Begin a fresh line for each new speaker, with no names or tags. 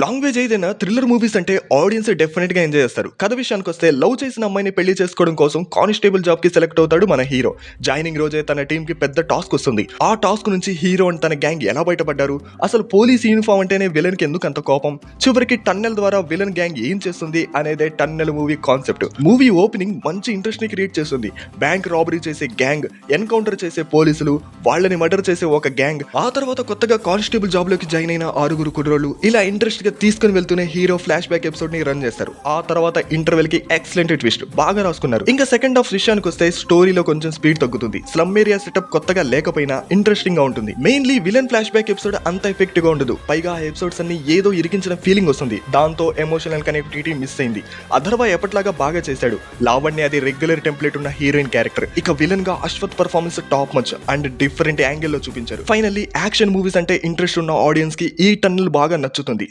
Language ఏదైనా thriller movies అంటే audience definite గా ఎంజాయ్ చేస్తారు. కథ విషయానికి వస్తే లవ్ చేసిన అమ్మాయిని పెళ్లి చేసుకోవడం కోసం కానిస్టేబుల్ జాబ్ కి సెలెక్ట్ అవుతాడు మన హీరో. జాయినింగ్ రోజే తన టీం కి పెద్ద టాస్క్ వస్తుంది. ఆ టాస్క్ నుంచి హీరో అండ్ తన గ్యాంగ్ ఎలా బయటపడ్డారు, అసలు పోలీస్ యూనిఫామ్ అంటేనే విలన్ కి ఎందుకు అంత కోపం, చివరికి టన్నెల్ ద్వారా విలన్ గ్యాంగ్ ఏం చేస్తుంది అనేదే tunnel movie concept. Movie opening మంచి ఇంట్రెస్ట్ ని క్రియేట్ చేస్తుంది. బ్యాంక్ రాబరీ చేసే గ్యాంగ్, ఎన్కౌంటర్ చేసే పోలీసులు, వాళ్ళని మర్డర్ చేసే ఒక గ్యాంగ్, ఆ తర్వాత కొత్తగా కానిస్టేబుల్ జాబ్ లోకి జాయిన్ అయిన 6 కుర్రోళ్ళు, ఇలా ఇంట్రెస్ట్ గా తీసుకుని వెళ్తూనే హీరో ఫ్లాష్ బ్యాక్ ఎపిసోడ్ ని రన్ చేస్తారు. ఆ తర్వాత ఇంటర్వెల్ కి ఎక్సలెంట్ ట్విస్ట్ బాగా రాసుకున్నారు. ఇంకా సెకండ్ హాఫ్ విషయానికి వస్తే స్టోరీలో కొంచెం స్పీడ్ తగ్గుతుంది. స్లమ్ ఏరియా సెటప్ కొత్తగా లేకపోయినా ఇంట్రెస్టింగ్ గా ఉంటుంది. Mainly villain flash back episode అంత ఎఫెక్టివ్ గా ఉండదు. పైగా ఆ ఎపిసోడ్స్ అన్ని ఏదో ఇరికించిన ఫీలింగ్ వస్తుంది. దాంతో ఎమోషనల్ కనెక్టివిటీ మిస్ అయింది. అధర్వా ఎప్పట్లాగా బాగా చేశాడు. లావణ్య అది రెగ్యులర్ టెంప్లెట్ ఉన్న హీరోయిన్ క్యారెక్టర్. ఇక విలన్ గా Ashwath performance top much and different angle లో చూపించారు. ఫైనల్లీ యాక్షన్ మూవీస్ అంటే ఇంట్రెస్ట్ ఉన్న ఆడియన్స్ కి ఈ టన్నెల్ బాగా నచ్చుతుంది.